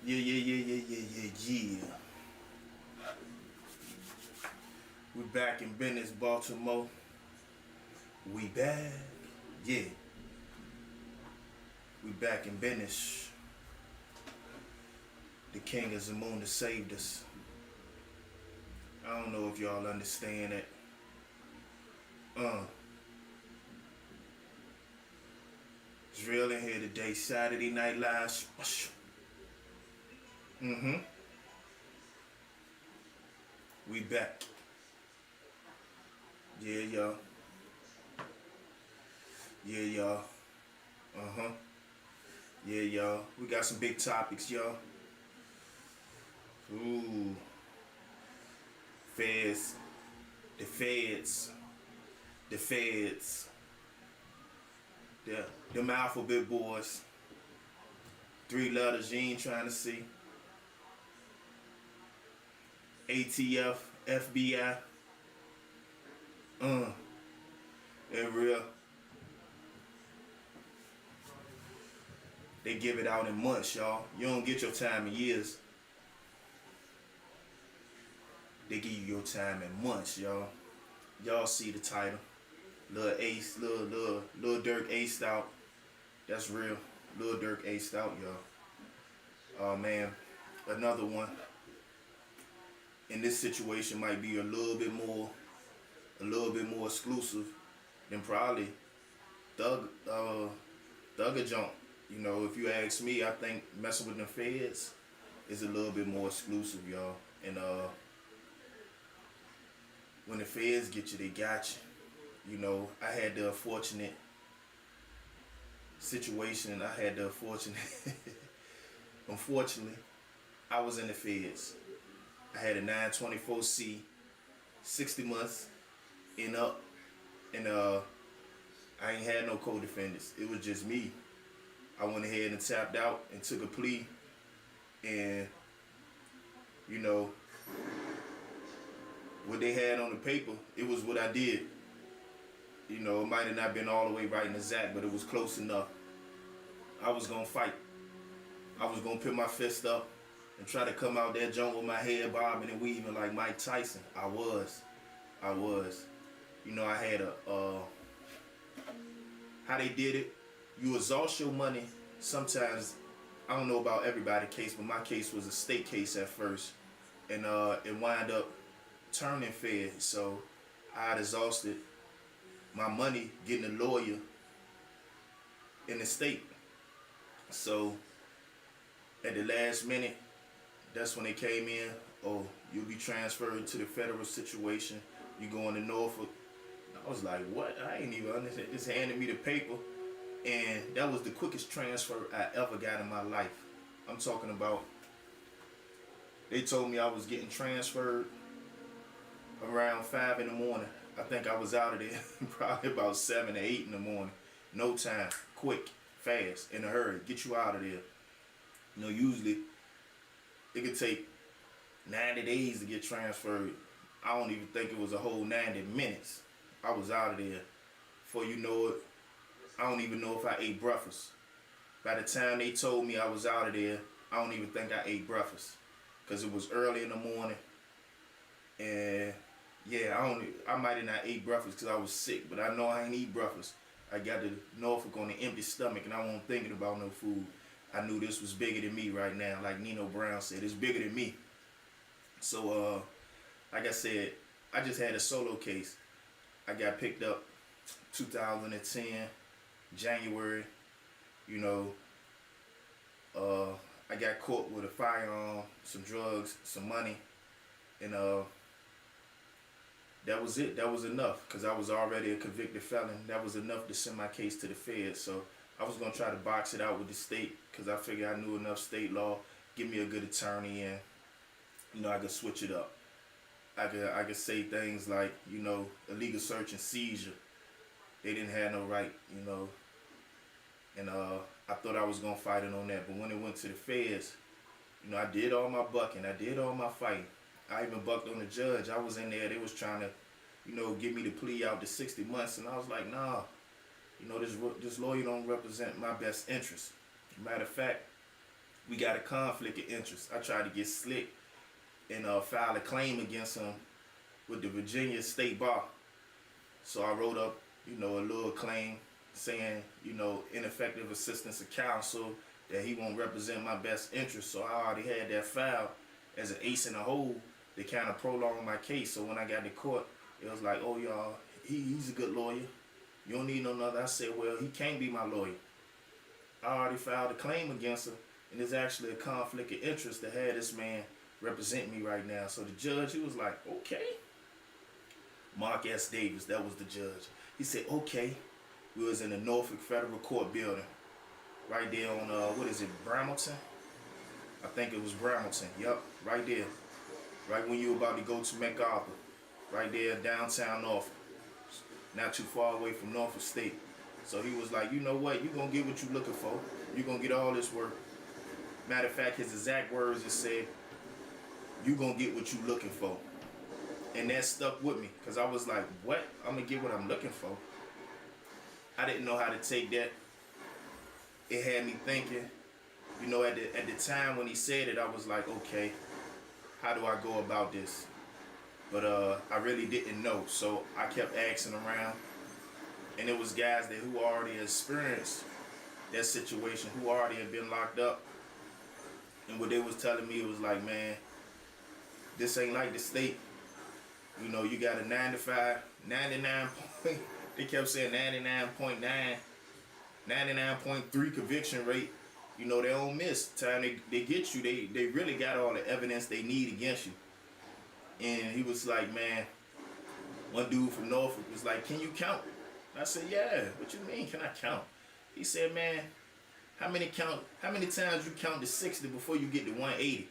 Yeah. We back in business, Baltimore. We back. Yeah. We back in business. The king is the moon that saved us. I don't know if y'all understand it. It's real in here today. Saturday Night Live special. We back. Yeah, y'all. Yeah, y'all. Yeah, y'all. We got some big topics, y'all. Ooh. Feds. The feds. The feds. Them alphabet boys. 3 letters you ain't trying to see. ATF, FBI. They're real. They give it out in months, y'all. You don't get your time in years. They give you your time in months, y'all. Y'all see the title. Lil Durk Aced Out. That's real. Lil Durk Aced Out, y'all. Oh man. Another one. In this situation might be a little bit more exclusive than probably Thugger Jump. You know, if you ask me, I think messing with the feds is a little bit more exclusive, y'all. And when the feds get you, they got you. You know, I had the unfortunate situation. Unfortunately, I was in the feds. I had a 924C, 60 months and up, and I ain't had no co-defendants. It was just me. I went ahead and tapped out and took a plea, and you know what they had on the paper, it was what I did. You know, it might have not been all the way right and exact, but it was close enough. I was gonna fight. I was gonna put my fist up and try to come out that jump with my head bobbing and weaving like Mike Tyson. I was. You know, I had how they did it. You exhaust your money. Sometimes, I don't know about everybody's case, but my case was a state case at first, and it wound up turning fed. So I had exhausted my money getting a lawyer in the state. So at the last minute, that's when they came in. Oh, you'll be transferred to the federal situation. You going to Norfolk. I was like, what? I ain't even understand. Just handed me the paper, and that was the quickest transfer I ever got in my life. I'm talking about, they told me I was getting transferred around 5 in the morning. I think I was out of there probably about 7 or 8 in the morning. No time, quick, fast, in a hurry, get you out of there. You know, usually it could take 90 days to get transferred. I don't even think it was a whole 90 minutes. I was out of there. Before you know it, I don't even know if I ate breakfast. By the time they told me I was out of there, I don't even think I ate breakfast, because it was early in the morning. And yeah, I might have not ate breakfast because I was sick, but I know I ain't eat breakfast. I got to Norfolk on an empty stomach, and I wasn't thinking about no food. I knew this was bigger than me right now. Like Nino Brown said, it's bigger than me. So like I said, I just had a solo case. I got picked up 2010 January. You know, I got caught with a firearm, some drugs, some money, and that was it. That was enough, because I was already a convicted felon. That was enough to send my case to the feds. So I was going to try to box it out with the state, because I figured I knew enough state law, give me a good attorney, and you know, I could switch it up. I could say things like, you know, illegal search and seizure. They didn't have no right, you know. And I thought I was going to fight it on that. But when it went to the feds, you know, I did all my bucking. I did all my fighting. I even bucked on the judge. I was in there. They was trying to, you know, give me the plea out to 60 months. And I was like, nah, you know, this lawyer don't represent my best interest. Matter of fact, we got a conflict of interest. I tried to get slick and file a claim against him with the Virginia State Bar. So I wrote up, a little claim saying, ineffective assistance of counsel, that he won't represent my best interest. So I already had that filed as an ace in the hole to kind of prolong my case. So when I got to court, it was like, oh, y'all, he's a good lawyer. You don't need no other. I said, well, he can't be my lawyer. I already filed a claim against him, and there's actually a conflict of interest to have this man represent me right now. So the judge, he was like, okay. Mark S. Davis, that was the judge. He said, okay. We was in the Norfolk Federal Court building, right there on, Bramilton? I think it was Bramilton. Yep, right there. Right when you were about to go to MacArthur. Right there, downtown Norfolk. Not too far away from Norfolk State. So he was like, you know what? You're going to get what you're looking for. You're going to get all this work. Matter of fact, his exact words just said, you're going to get what you're looking for. And that stuck with me. Because I was like, what? I'm going to get what I'm looking for. I didn't know how to take that. It had me thinking, at the time when he said it, I was like, okay, how do I go about this? But I really didn't know. So I kept asking around. And it was guys who already experienced that situation, who already had been locked up. And what they was telling me, it was like, man, this ain't like the state. You got a 99 point, they kept saying 99.9, 99.3 conviction rate. They don't miss. Time they get you, they really got all the evidence they need against you. And he was like, man, one dude from Norfolk was like, can you count? I said, yeah. What you mean, can I count? He said, man, how many times you count to 60 before you get to 180?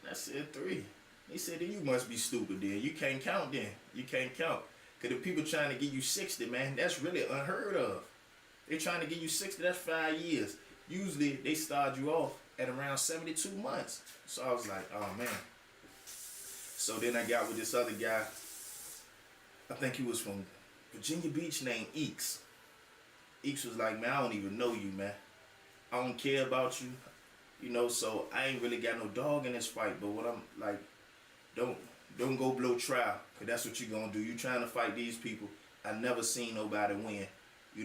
And I said, 3. He said, then you must be stupid then. You can't count then. You can't count. Because the people trying to give you 60, man, that's really unheard of. They trying to give you 60, that's 5 years. Usually, they start you off at around 72 months. So I was like, oh, man. So then I got with this other guy. I think he was from Virginia Beach, named Eeks. Eeks was like, man, I don't even know you, man. I don't care about you. So I ain't really got no dog in this fight. But what I'm like, don't go blow trial, because that's what you're going to do. You trying to fight these people. I never seen nobody win.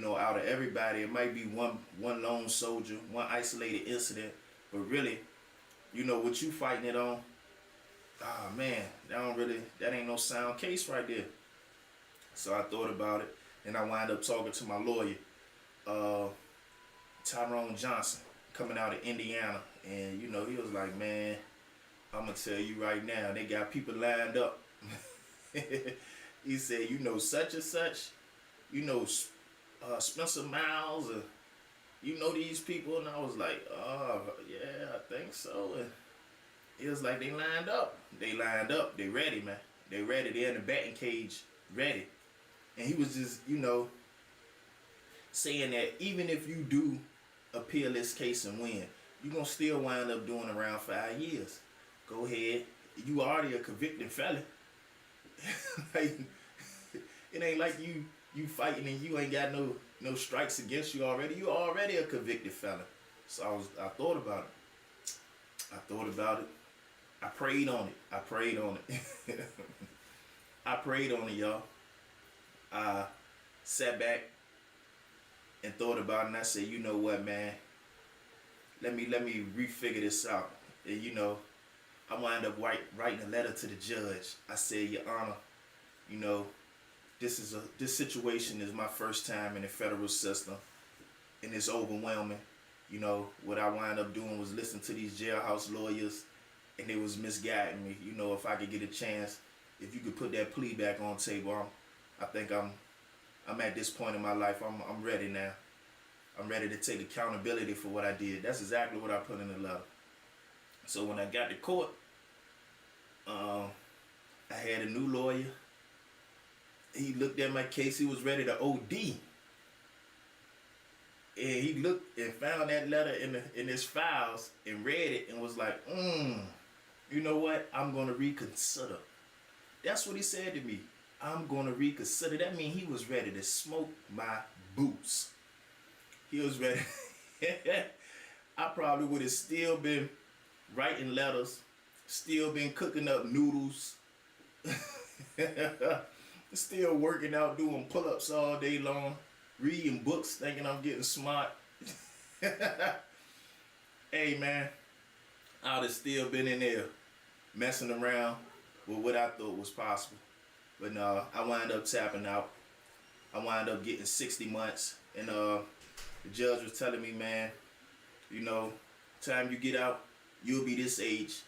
Out of everybody, it might be one lone soldier, one isolated incident. But really, what you fighting it on, man, that ain't no sound case right there. So I thought about it, and I wound up talking to my lawyer, Tyrone Johnson, coming out of Indiana. And, he was like, man, I'm going to tell you right now, they got people lined up. He said, such and such, Spencer Miles, these people. And I was like, oh, yeah, I think so. And he was like, they lined up. They lined up. They ready, man. They ready. They're in the batting cage, ready. And he was just, saying that even if you do appeal this case and win, you're going to still wind up doing around 5 years. Go ahead. You already a convicted felon. Like, it ain't like you fighting and you ain't got no strikes against you already. You already a convicted felon. So I thought about it. I prayed on it. I prayed on it, y'all. I sat back and thought about it, and I said, you know what, man? Let me refigure this out. And I wound up writing a letter to the judge. I said, Your Honor, this situation is my first time in the federal system, and it's overwhelming. What I wound up doing was listening to these jailhouse lawyers, and they was misguiding me. If I could get a chance, if you could put that plea back on the table, I think I'm at this point in my life. I'm ready now. I'm ready to take accountability for what I did. That's exactly what I put in the letter. So when I got to court, I had a new lawyer. He looked at my case. He was ready to OD. And he looked and found that letter in his files and read it and was like, you know what? I'm going to reconsider. That's what he said to me. I'm going to reconsider. That means he was ready to smoke my boots. He was ready. I probably would have still been writing letters, still been cooking up noodles, still working out, doing pull-ups all day long, reading books, thinking I'm getting smart. Hey man, I'd have still been in there messing around with what I thought was possible. But no, I wind up tapping out. I wind up getting 60 months. And the judge was telling me, man, you know, time you get out, you'll be this age.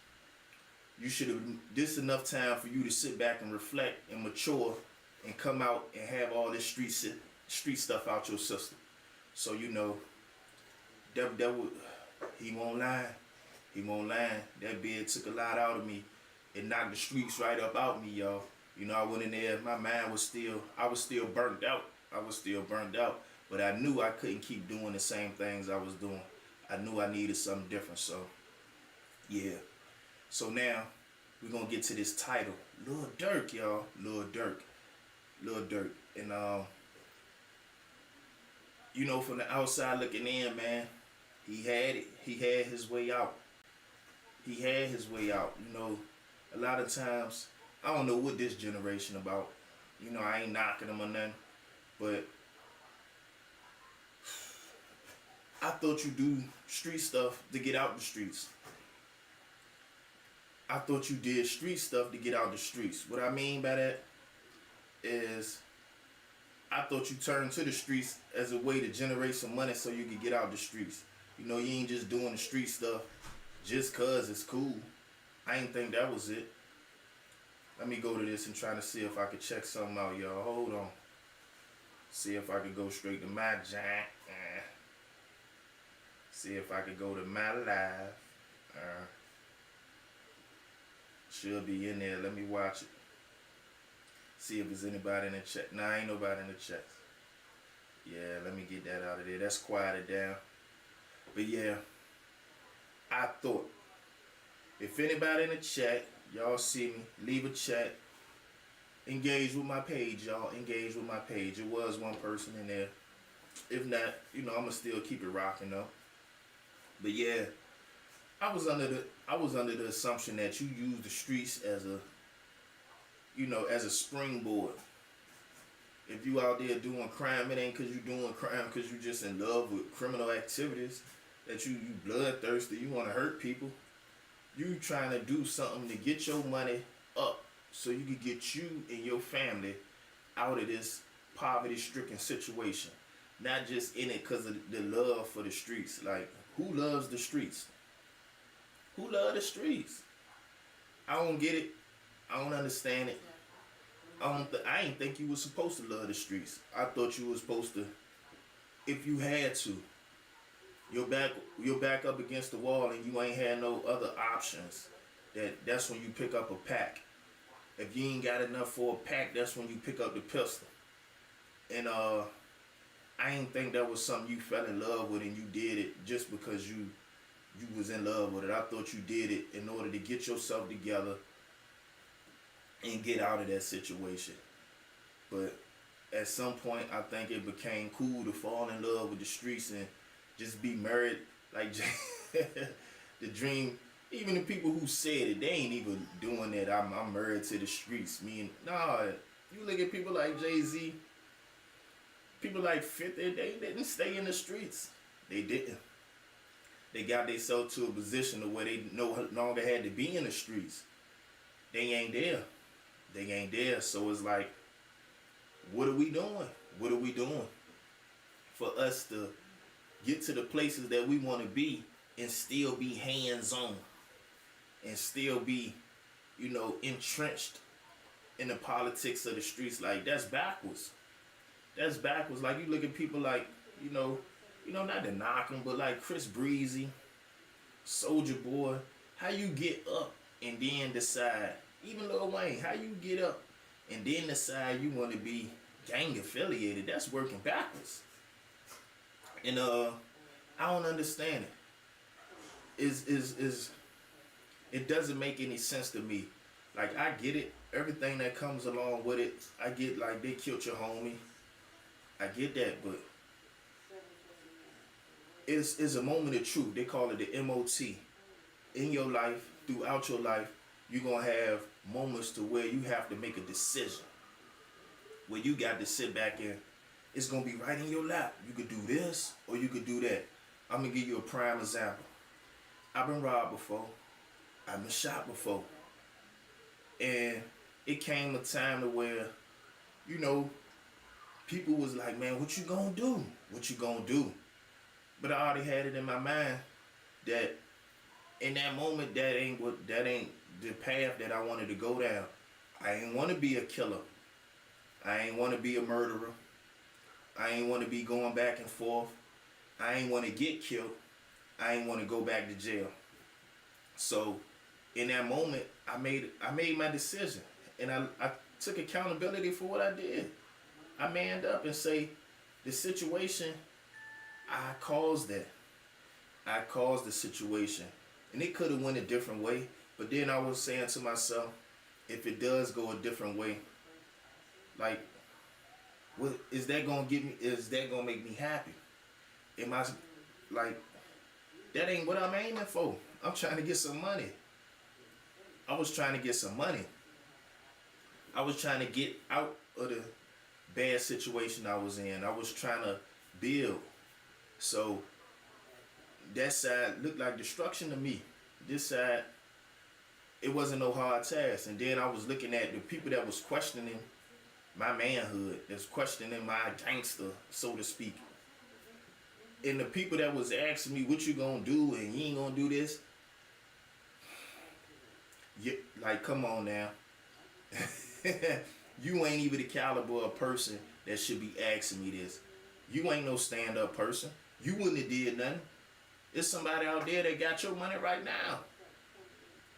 You should have this enough time for you to sit back and reflect and mature and come out and have all this street stuff out your system. So you know, that would, he won't lie. He won't lie. That bid took a lot out of me. It knocked the streets right up out me, y'all. You know, I went in there, my mind was I was still burnt out. But I knew I couldn't keep doing the same things I was doing. I knew I needed something different, so yeah. So now, we're gonna get to this title. Lil Durk, y'all. Lil Durk. And you know, from the outside looking in, man, he had it. He had his way out. You know, a lot of times, I don't know what this generation about. You know, I ain't knocking them or nothing. But I thought you do street stuff to get out the streets. I thought you did street stuff to get out the streets. What I mean by that is I thought you turned to the streets as a way to generate some money so you could get out the streets. You know, you ain't just doing the street stuff just cause it's cool. I ain't think that was it. Let me go to this and try to see if I could check something out, y'all. Hold on. See if I could go straight to my giant. See if I could go to my live. Should be in there. Let me watch it. See if there's anybody in the chat. Nah, ain't nobody in the chat. Yeah, let me get that out of there. That's quieted down. But yeah, I thought if anybody in the chat, y'all see me, leave a chat. Engage with my page, y'all. Engage with my page. It was one person in there. If not, you know, I'ma still keep it rocking though. But yeah, I was under the assumption that you use the streets as a, you know, as a springboard. If you out there doing crime, it ain't cause you doing crime cause you just in love with criminal activities, that you bloodthirsty, you wanna hurt people. You trying to do something to get your money up so you can get you and your family out of this poverty-stricken situation. Not just in it because of the love for the streets. Like, who loves the streets? Who loves the streets? I don't get it. I don't understand it. I ain't think you was supposed to love the streets. I thought you was supposed to, if you had to, you're back up against the wall and you ain't had no other options. That's when you pick up a pack. If you ain't got enough for a pack, that's when you pick up the pistol. And I ain't think that was something you fell in love with and you did it just because you was in love with it. I thought you did it in order to get yourself together and get out of that situation. But at some point, I think it became cool to fall in love with the streets and just be married. Like the dream, even the people who said it, they ain't even doing that. I'm married to the streets. Nah, you look at people like Jay-Z, people like 50, they didn't stay in the streets. They didn't. They got themselves to a position where they no longer had to be in the streets. They ain't there. So it's like, what are we doing? What are we doing for us to get to the places that we want to be and still be hands-on and still be, you know, entrenched in the politics of the streets? Like, that's backwards. That's backwards. Like, you look at people like, you know, not to knock them, but like Chris Breezy, Soulja Boy, how you get up and then decide, even Lil Wayne, how you get up and then decide you want to be gang affiliated? That's working backwards. And I don't understand it. It doesn't make any sense to me. Like, I get it, everything that comes along with it. I get, like, they killed your homie. I get that, but is a moment of truth. They call it the MOT. In your life, throughout your life, you're gonna have moments to where you have to make a decision. Where you got to sit back and it's gonna be right in your lap. You could do this or you could do that. I'm gonna give you a prime example. I've been robbed before. I've been shot before. And it came a time to where, you know, people was like, man, what you gonna do? What you gonna do? But I already had it in my mind that in that moment, that ain't the path that I wanted to go down. I ain't want to be a killer. I ain't want to be a murderer. I ain't want to be going back and forth. I ain't want to get killed. I ain't want to go back to jail. So in that moment, I made my decision, and I took accountability for what I did. I manned up and say, the situation, I caused that. I caused the situation. And it could have went a different way, but then I was saying to myself, if it does go a different way, like, what is that gonna give me? Is that gonna make me happy? Am I like, that ain't what I'm aiming for. I'm trying to get some money. I was trying to get some money. I was trying to get out of the bad situation I was in. I was trying to build. So that side looked like destruction to me. This side, it wasn't no hard task. And then I was looking at the people that was questioning my manhood, that's questioning my gangster, so to speak. And the people that was asking me, what you gonna do and you ain't gonna do this? Like, come on now. You ain't even the caliber of person that should be asking me this. You ain't no stand-up person. You wouldn't have did nothing. There's somebody out there that got your money right now.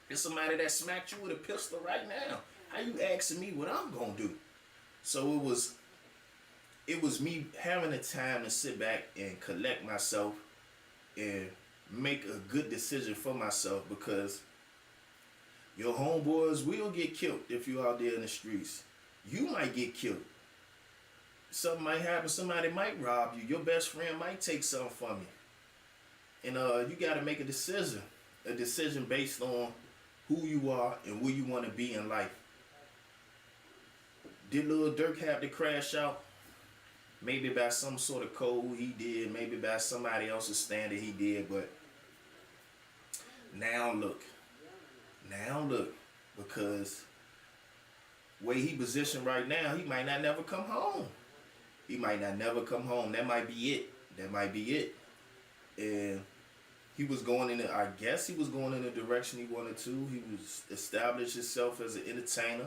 There's somebody that smacked you with a pistol right now. How you asking me what I'm gonna do? So it was me having the time to sit back and collect myself and make a good decision for myself, because your homeboys will get killed if you're out there in the streets. You might get killed. Something might happen. Somebody might rob you. Your best friend might take something from you. And you got to make a decision based on who you are and where you want to be in life. Did Lil Durk have to crash out? Maybe by some sort of code he did. Maybe by somebody else's standard he did. But now look. Because way he positioned right now, he might not never come home. He might not never come home. That might be it. And he was going in I guess he was going in the direction he wanted to. He was established himself as an entertainer,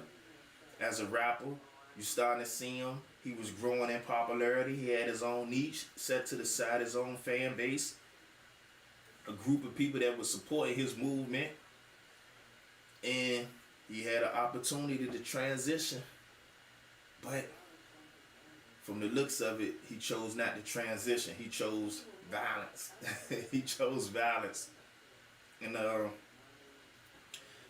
as a rapper. You starting to see him. He was growing in popularity. He had his own niche set to the side, his own fan base. A group of people that was supporting his movement. And he had an opportunity to transition. But from the looks of it, he chose not to transition. He chose violence. He chose violence. And man,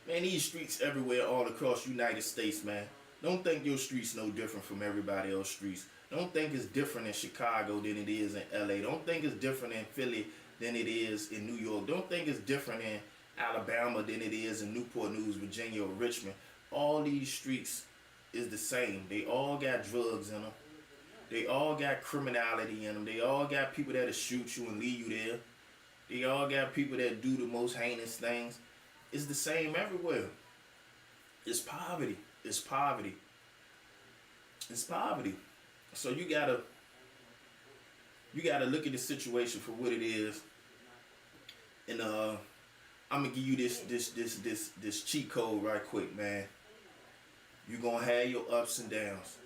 these streets everywhere all across the United States, man. Don't think your streets no different from everybody else's streets. Don't think it's different in Chicago than it is in LA. Don't think it's different in Philly than it is in New York. Don't think it's different in Alabama than it is in Newport News, Virginia, or Richmond. All these streets is the same. They all got drugs in them. They all got criminality in them. They all got people that'll shoot you and leave you there. They all got people that do the most heinous things. It's the same everywhere. It's poverty. It's poverty. It's poverty. So you gotta look at the situation for what it is. And I'm gonna give you this cheat code right quick, man. You're gonna have your ups and downs.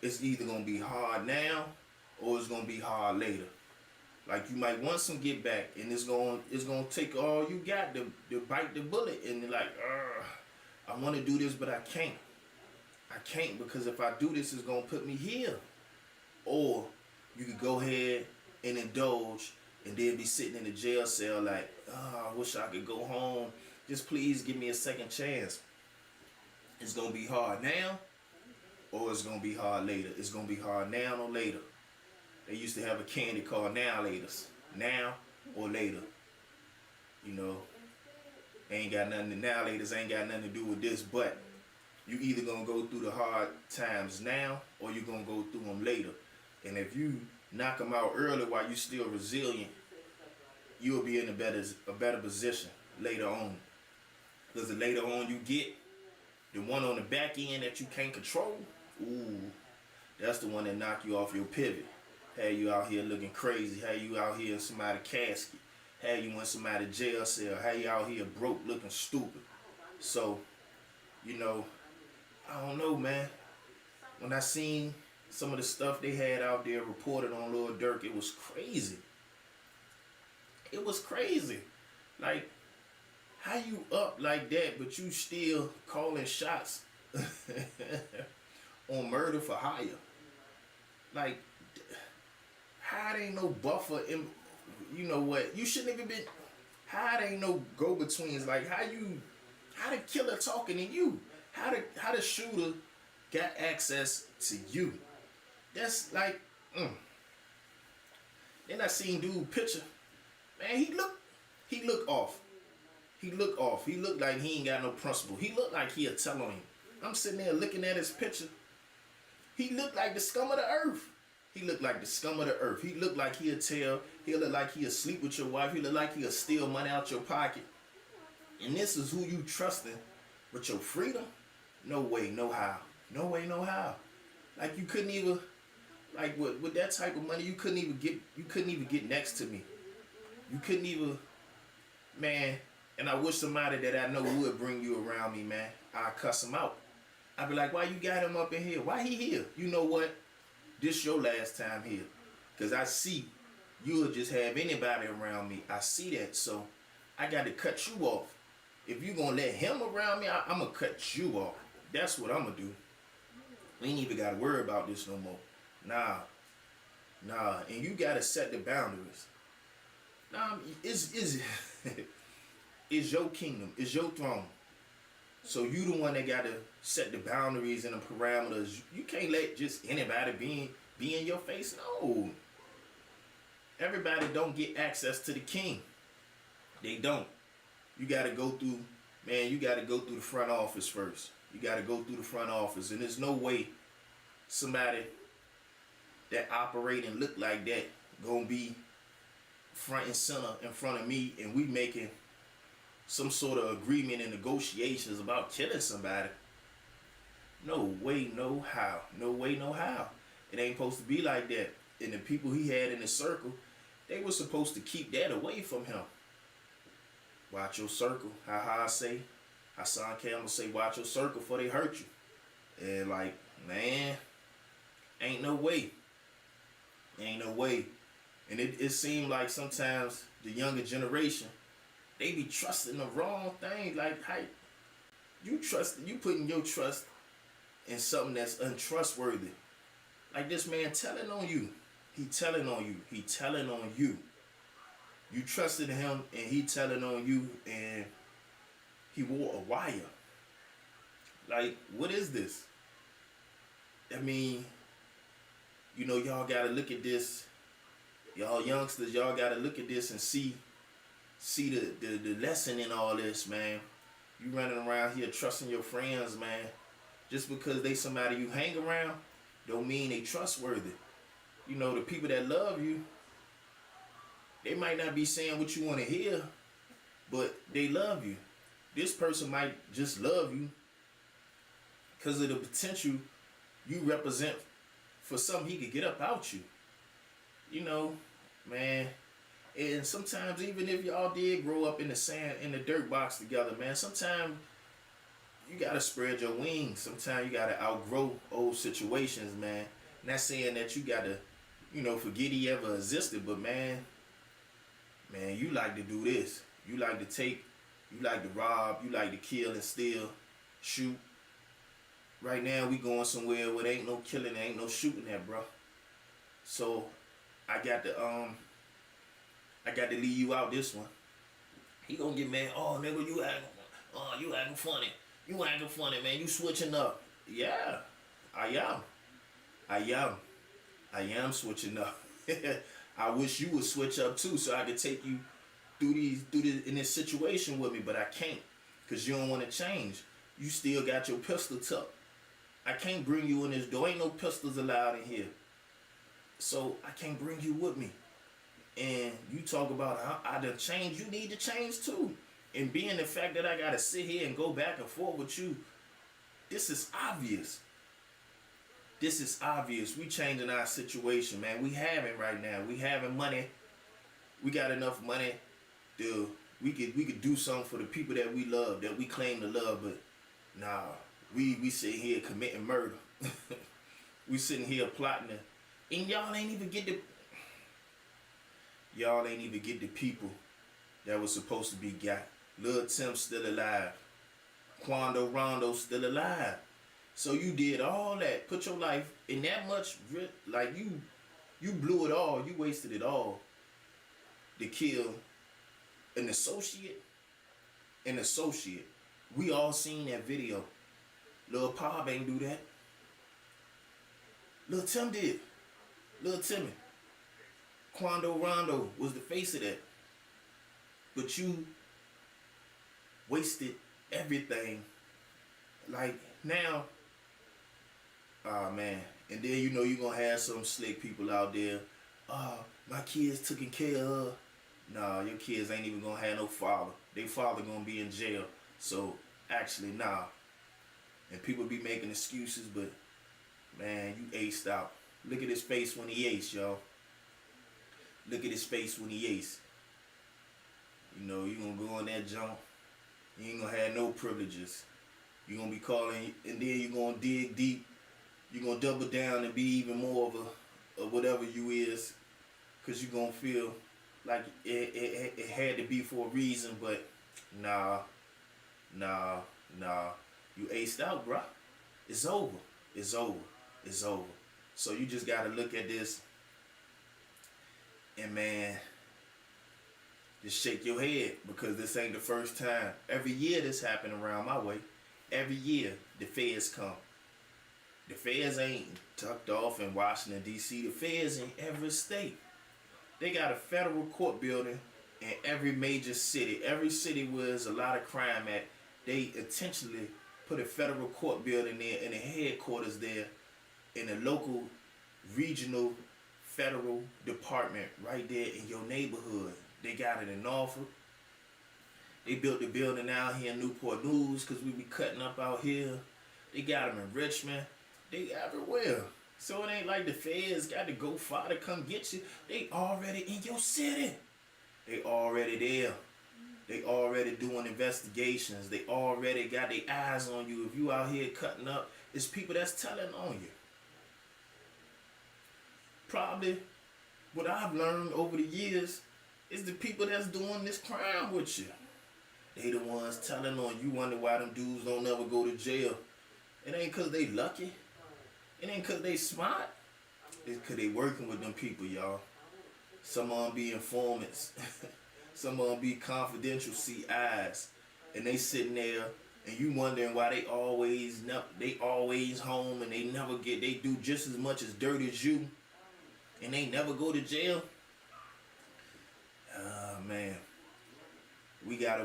It's either gonna be hard now or it's gonna be hard later. Like, you might want some get back, and it's gonna take all you got to bite the bullet, and you're like, I want to do this, but I can't. I can't, because if I do this, it's gonna put me here. Or you could go ahead and indulge, and then be sitting in the jail cell like, I wish I could go home. Just please give me a second chance. It's gonna be hard now, or it's gonna be hard later. It's gonna be hard now or later. They used to have a candy called Now Laters. Now or later. You know, ain't got nothing, now laters ain't got nothing to do with this, but you either gonna go through the hard times now or you gonna go through them later. And if you knock them out early while you still resilient, you'll be in a better position later on. Because the later on you get, the one on the back end that you can't control, ooh, that's the one that knock you off your pivot. Have you out here looking crazy. Have you out here in somebody's casket. Have you in somebody's jail cell. Have you out here broke looking stupid. So, you know, I don't know, man. When I seen some of the stuff they had out there reported on Lil Durk, it was crazy. It was crazy. Like, how you up like that, but you still calling shots on murder for hire? Like, how it ain't no buffer in, you know what? You shouldn't even been, how it ain't no go-betweens? Like, how the killer talking to you? How the shooter got access to you? That's like, Then I seen dude picture. Man, he look off. He look off. He look like he ain't got no principle. He look like he'll tell on him. I'm sitting there looking at his picture. He look like the scum of the earth. He look like the scum of the earth. He look like he'll tell. He'll look like he'll sleep with your wife. He look like he'll steal money out your pocket. And this is who you trusting with your freedom? No way, no how. No way, no how. Like you couldn't even, like with that type of money, you couldn't even get next to me. You couldn't even, man. And I wish somebody that I know would bring you around me, man. I'd cuss him out. I'd be like, why you got him up in here? Why he here? You know what? This your last time here. Because I see you'll just have anybody around me. I see that. So I got to cut you off. If you going to let him around me, I'm going to cut you off. That's what I'm going to do. We ain't even got to worry about this no more. Nah. And you got to set the boundaries. Nah, it's your kingdom. It's your throne. So you the one that got to set the boundaries and the parameters. You can't let just anybody be in your face. No. Everybody don't get access to the king. They don't. You got to go through, man, you got to go through the front office first. You got to go through the front office. And there's no way somebody that operate and look like that gonna be front and center in front of me and we making some sort of agreement and negotiations about killing somebody. No way, no how. No way, no how. It ain't supposed to be like that. And the people he had in his circle, they were supposed to keep that away from him. Watch your circle. How I say, Hassan Campbell say, watch your circle before they hurt you. And like, man, ain't no way. Ain't no way. And it seemed like sometimes the younger generation, they be trusting the wrong thing. Like, how you putting your trust in something that's untrustworthy. Like this man telling on you. He telling on you. He telling on you. You trusted him and he telling on you and he wore a wire. Like, what is this? I mean, you know, y'all gotta look at this. Y'all youngsters, y'all gotta look at this and see the lesson in all this, man. You running around here trusting your friends, man. Just because they somebody you hang around, don't mean they trustworthy. You know, the people that love you, they might not be saying what you want to hear, but they love you. This person might just love you because of the potential you represent for something he could get up out you. You know, man. And sometimes even if y'all did grow up in the sand, in the dirt box together, man, sometimes you gotta spread your wings. Sometimes you gotta outgrow old situations, man. Not saying that you gotta, you know, forget he ever existed, but man, you like to do this. You like to take, you like to rob, you like to kill and steal, shoot. Right now we going somewhere where there ain't no killing, there ain't no shooting at, bro. So I got to leave you out this one. He gonna get mad. Oh, nigga, you acting funny. You acting funny, man. You switching up. Yeah, I am switching up. I wish you would switch up too, so I could take you through this in this situation with me, but I can't, cause you don't want to change. You still got your pistol tucked. I can't bring you in this door. Ain't no pistols allowed in here. So I can't bring you with me. And you talk about how I done changed. You need to change too. And being the fact that I gotta sit here and go back and forth with you, this is obvious. This is obvious. We changing our situation, man. We having right now. We having money. We got enough money to we could do something for the people that we love, that we claim to love, but nah, we sitting here committing murder. We sitting here plotting it. And y'all ain't even get the people that was supposed to be got. Lil Tim still alive. Quando Rondo still alive. So you did all that, put your life in that much, like you blew it all, you wasted it all to kill an associate. An associate. We all seen that video. Lil Pop ain't do that. Lil Tim did. Lil Timmy. Quando Rondo was the face of that. But you wasted everything. Like now, oh man. And then you know you're gonna have some slick people out there. My kids taken care of. Nah, your kids ain't even gonna have no father. Their father gonna be in jail. So actually, nah. And people be making excuses, but man, you aced out. Look at his face when he aced, y'all. Look at his face when he aced. You know, you gonna go in that junk. You ain't gonna have no privileges. You gonna be calling, and then you gonna dig deep. You gonna double down and be even more of whatever you is, cause you gonna feel like it had to be for a reason. But nah. You aced out, bruh. It's over. It's over. It's over. So you just gotta look at this and man, just shake your head, because this ain't the first time. Every year this happen around my way. Every year the feds come. The feds ain't tucked off in Washington, D.C. The feds in every state. They got a federal court building in every major city. Every city where there's a lot of crime at, they intentionally put a federal court building there and a headquarters there in a local, regional, federal department right there in your neighborhood. They got it in Norfolk. They built the building out here in Newport News because we be cutting up out here. They got them in Richmond. They everywhere. So it ain't like the feds got to go far to come get you. They already in your city. They already there. They already doing investigations. They already got their eyes on you. If you out here cutting up, it's people that's telling on you. Probably what I've learned over the years is the people that's doing this crime with you. They the ones telling on you. Wonder why them dudes don't never go to jail. It ain't cause they lucky. It ain't cause they smart. It's cause they working with them people, y'all. Some of them be informants. Some of them be confidential CIs. And they sitting there and you wondering why they always home and they do just as much as dirt as you. And they never go to jail. Man. We gotta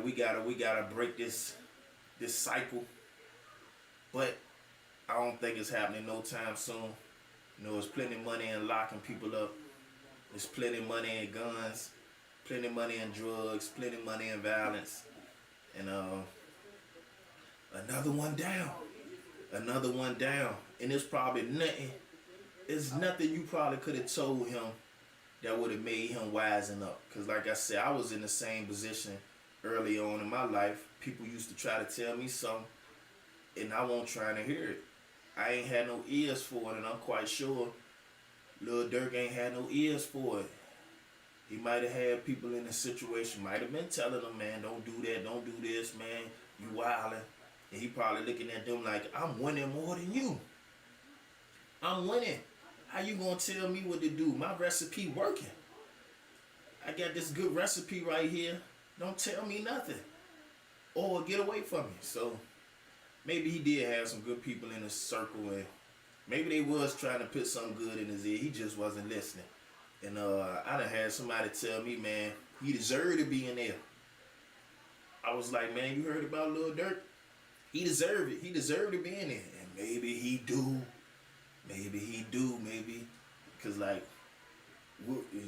break this cycle. But I don't think it's happening no time soon. You know, there's plenty of money in locking people up. There's plenty of money in guns, plenty of money in drugs, plenty of money in violence. And another one down. Another one down. And it's probably nothing. It's nothing you probably could have told him that would have made him wisen up. Because like I said, I was in the same position early on in my life. People used to try to tell me something, and I wasn't trying to hear it. I ain't had no ears for it, and I'm quite sure Lil Durk ain't had no ears for it. He might have had people in the situation, might have been telling them, man, don't do that, don't do this, man, you wildin'. And he probably looking at them like, I'm winning more than you. I'm winning. How you gonna tell me what to do? My recipe working. I got this good recipe right here. Don't tell me nothing. Or get away from me. So maybe he did have some good people in his circle, and maybe they was trying to put something good in his ear. He just wasn't listening. And I done had somebody tell me, man, he deserved to be in there. I was like, man, you heard about Lil Durk? He deserved it. He deserved to be in there. And maybe he do. Maybe he do. Maybe. Because, like,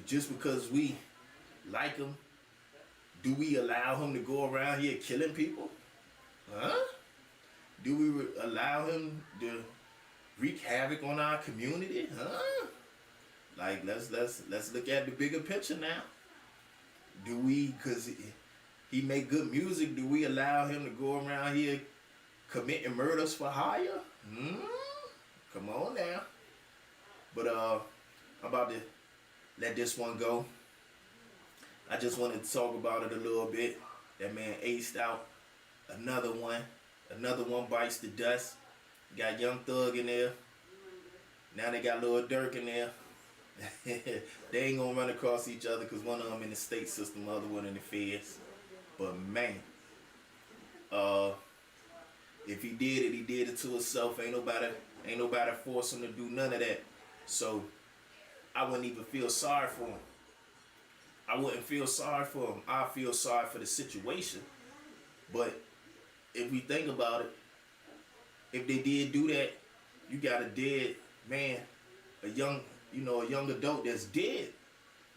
just because we like him, do we allow him to go around here killing people? Huh? Do we allow him to wreak havoc on our community? Huh? Like, let's look at the bigger picture now. Do we, because he make good music, do we allow him to go around here committing murders for hire? Come on now. But I'm about to let this one go. I just wanted to talk about it a little bit. That man Aced Out. Another one bites the dust. Got Young Thug in there. Now they got Lil Durk in there. They ain't gonna run across each other because one of them in the state system, the other one in the feds. But man, if he did it to himself. Ain't nobody force him to do none of that. So I wouldn't even feel sorry for him. I wouldn't feel sorry for him. I feel sorry for the situation. But if we think about it, if they did do that, you got a dead man, a young adult that's dead.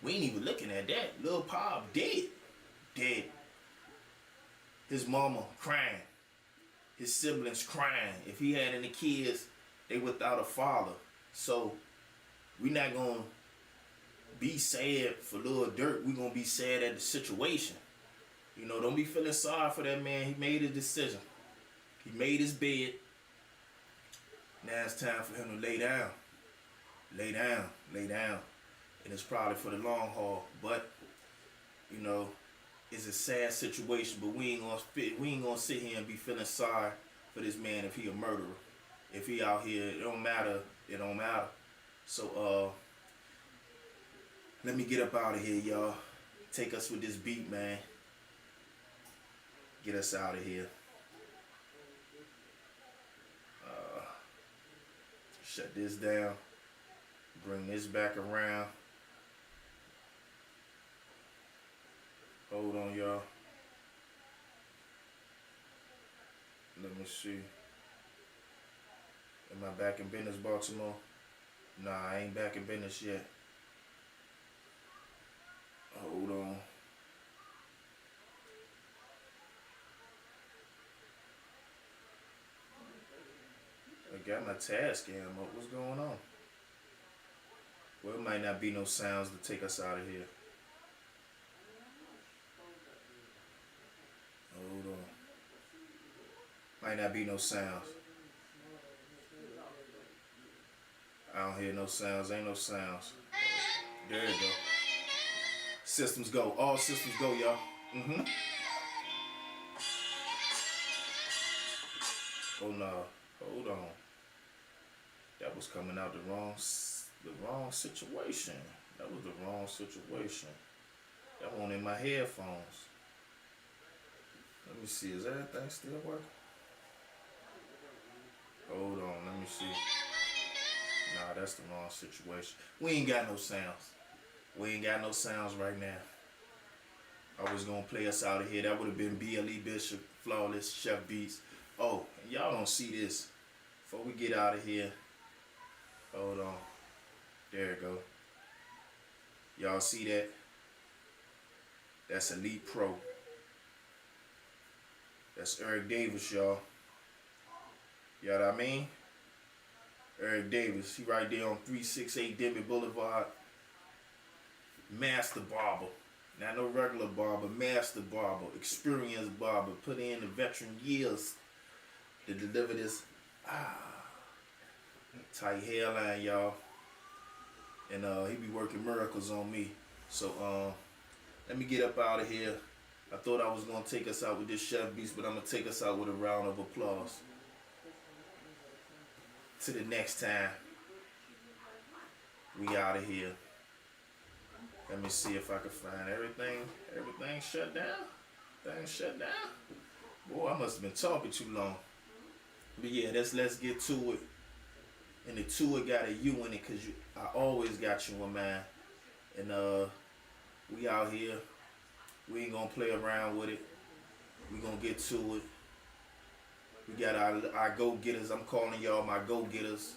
We ain't even looking at that. Lil Pop dead. His mama crying. His siblings crying. If he had any kids, they without a father. So we not gonna be sad for Lil Durk. We gonna be sad at the situation. Don't be feeling sorry for that man. He made a decision. He made his bed. Now it's time for him to lay down. Lay down. And it's probably for the long haul. But, it's a sad situation. But we ain't gonna sit here and be feeling sorry for this man if he a murderer. If he out here, it don't matter. So, let me get up out of here, y'all. Take us with this beat, man. Get us out of here. Shut this down. Bring this back around. Hold on, y'all. Let me see. Am I back in business, Baltimore? Nah, I ain't back in business yet. Hold on. I got my task cam up. What's going on? Well, it might not be no sounds to take us out of here. Hold on. Might not be no sounds. I don't hear no sounds. Ain't no sounds. There you go. Systems go. All systems go, y'all. Oh no. Hold on. That was coming out the wrong situation. That was the wrong situation. That one in my headphones. Let me see. Is everything still working? Hold on. Let me see. Nah, that's the wrong situation. We ain't got no sounds. We ain't got no sounds right now. I was gonna play us out of here. That would have been BLE Bishop, Flawless, Chef Beats. Oh, and y'all don't see this. Before we get out of here, hold on. There it go. Y'all see that? That's Elite Pro. That's Eric Davis, y'all. You know what I mean? Eric Davis. He right there on 368 Denby Boulevard. Master barber. Not no regular barber. Master barber. Experienced barber. Put in the veteran years to deliver this tight hairline, y'all. And he be working miracles on me. So let me get up out of here. I thought I was gonna take us out with this Chef Beast, but I'm gonna take us out with a round of applause. To the next time. We out of here. Let me see if I can find everything. Everything shut down? Things shut down? Boy, I must have been talking too long. But yeah, let's get to it. And the to it got a U in it because I always got you in mind. And we out here. We ain't gonna play around with it. We gonna get to it. We got our go-getters. I'm calling y'all my go-getters.